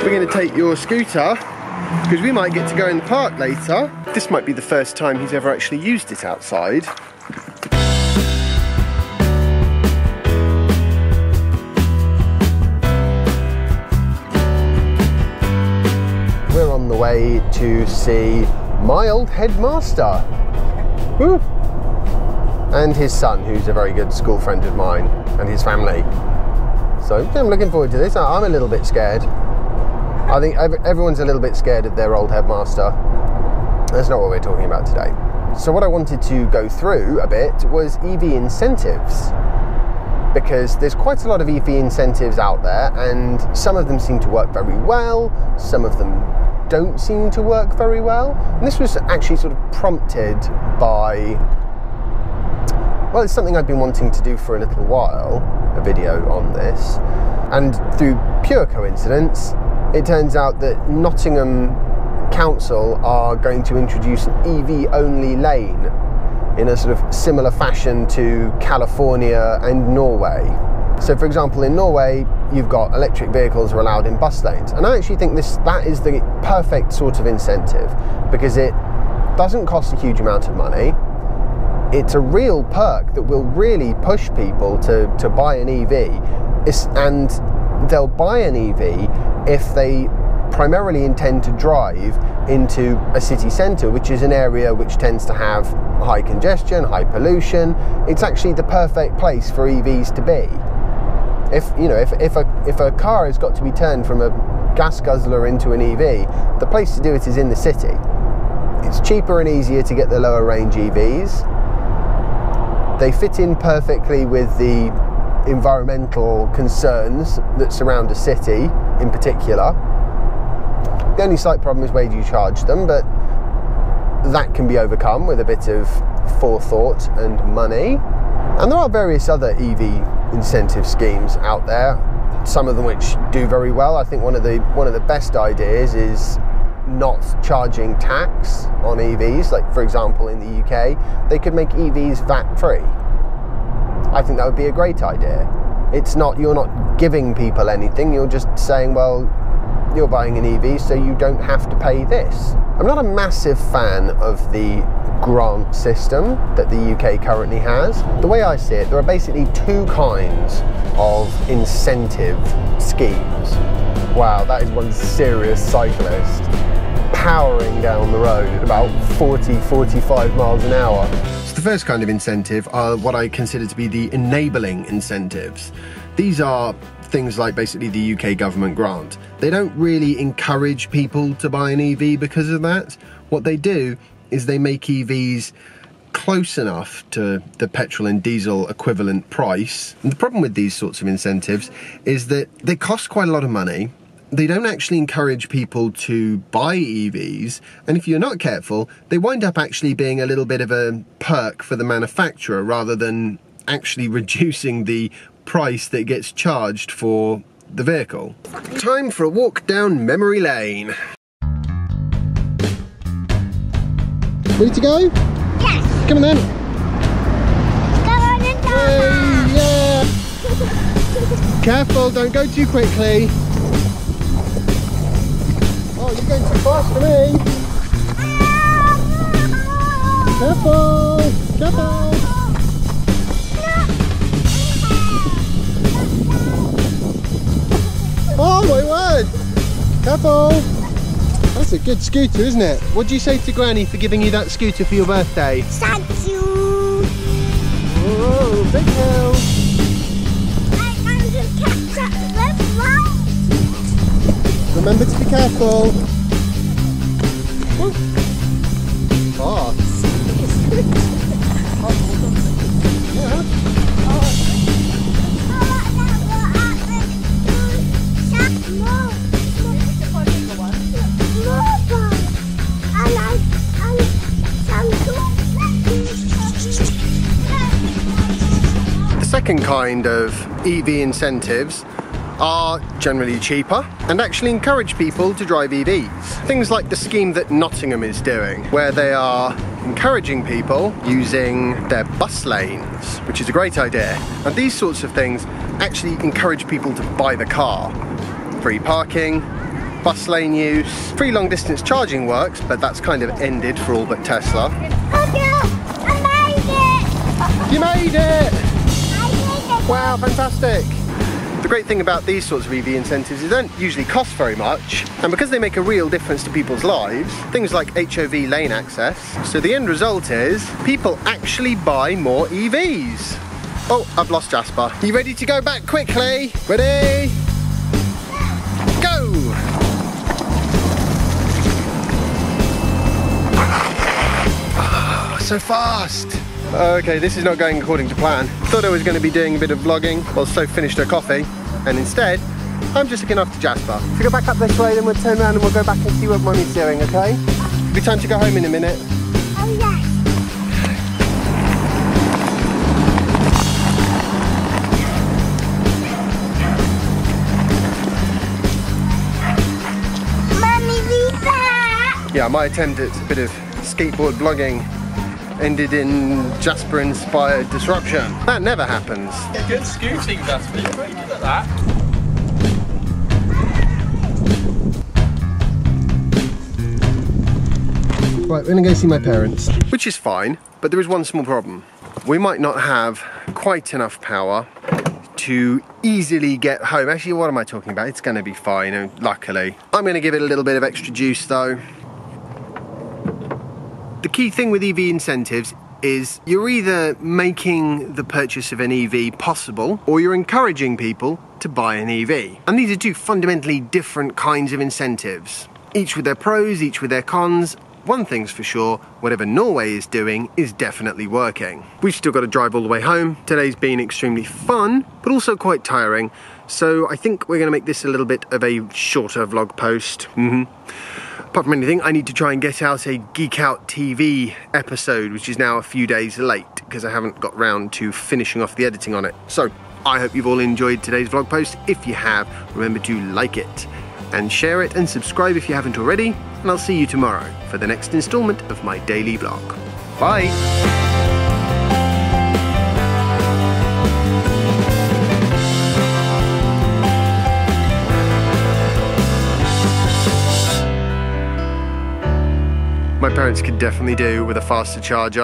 We're going to take your scooter because we might get to go in the park later. This might be the first time he's ever actually used it outside. We're on the way to see my old headmaster. Woo! And his son, who's a very good school friend of mine, and his family. So I'm looking forward to this. I'm a little bit scared. I think everyone's a little bit scared of their old headmaster. That's not what we're talking about today. So what I wanted to go through a bit was EV incentives, because there's quite a lot of EV incentives out there, and some of them seem to work very well, some of them don't seem to work very well. And this was actually sort of prompted by, well, it's something I've been wanting to do for a little while, a video on this, and through pure coincidence, it turns out that Nottingham Council are going to introduce an EV-only lane in a sort of similar fashion to California and Norway. So for example, in Norway, you've got electric vehicles are allowed in bus lanes. And I actually think that is the perfect sort of incentive, because it doesn't cost a huge amount of money. It's a real perk that will really push people to buy an EV. And they'll buy an EV if they primarily intend to drive into a city centre, which is an area which tends to have high congestion, high pollution. It's actually the perfect place for EVs to be. If a car has got to be turned from a gas guzzler into an EV, the place to do it is in the city. It's cheaper and easier to get the lower range EVs. They fit in perfectly with the environmental concerns that surround a city in particular. The only slight problem is where do you charge them, but that can be overcome with a bit of forethought and money. And there are various other EV incentive schemes out there, some of them which do very well. I think one of the best ideas is not charging tax on EVs. Like for example in the UK, they could make EVs VAT free. I think that would be a great idea. You're not giving people anything, you're just saying, well, you're buying an EV so you don't have to pay this. I'm not a massive fan of the grant system that the UK currently has. The way I see it, there are basically two kinds of incentive schemes. Wow, that is one serious cyclist powering down the road at about 40-45 miles an hour. So the first kind of incentive are what I consider to be the enabling incentives. These are things like basically the UK government grant. They don't really encourage people to buy an EV because of that. What they do is they make EVs close enough to the petrol and diesel equivalent price. And the problem with these sorts of incentives is that they cost quite a lot of money. They don't actually encourage people to buy EVs, and if you're not careful, they wind up actually being a little bit of a perk for the manufacturer rather than actually reducing the price that gets charged for the vehicle. Time for a walk down memory lane. Ready to go? Yes! Come on then! Go on and Hey, yeah! Careful, don't go too quickly. Oh, you're going too fast for me. Careful! Careful! Oh my word! Careful! That's a good scooter, isn't it? What do you say to Granny for giving you that scooter for your birthday? Thank you! Whoa, big hill! I'm going to catch up the right! Remember to be careful! Oh. The second kind of EV incentives are generally cheaper and actually encourage people to drive EVs. Things like the scheme that Nottingham is doing, where they are encouraging people using their bus lanes, which is a great idea. And these sorts of things actually encourage people to buy the car. Free parking, bus lane use. Free long distance charging works, but that's kind of ended for all but Tesla. Oh, I made it! You made it! I made it! Wow, fantastic! The great thing about these sorts of EV incentives is they don't usually cost very much, and because they make a real difference to people's lives, things like HOV lane access, so the end result is people actually buy more EVs. Oh, I've lost Jasper. You ready to go back quickly? Ready? Go! Oh, so fast! Okay, this is not going according to plan. Thought I was going to be doing a bit of vlogging while Soph finished her coffee, and instead, I'm just looking after Jasper. If we go back up this way, then we'll turn around and we'll go back and see what Mummy's doing, okay? It'll be time to go home in a minute. Oh, yes. Mummy, be back! Yeah, my attempt at a bit of skateboard vlogging ended in Jasper-inspired disruption. That never happens. Good scooting, Jasper. You're pretty good at that. Right, we're gonna go see my parents. Which is fine, but there is one small problem. We might not have quite enough power to easily get home. Actually, what am I talking about? It's gonna be fine, luckily. I'm gonna give it a little bit of extra juice though. The key thing with EV incentives is you're either making the purchase of an EV possible or you're encouraging people to buy an EV. And these are two fundamentally different kinds of incentives. Each with their pros, each with their cons. One thing's for sure, whatever Norway is doing is definitely working. We've still got to drive all the way home. Today's been extremely fun, but also quite tiring. So I think we're gonna make this a little bit of a shorter vlog post. Apart from anything, I need to try and get out a Geek Out TV episode, which is now a few days late because I haven't got round to finishing off the editing on it. So I hope you've all enjoyed today's vlog post. If you have, remember to like it and share it and subscribe if you haven't already. And I'll see you tomorrow for the next installment of my daily vlog. Bye. My parents could definitely do with a faster charger.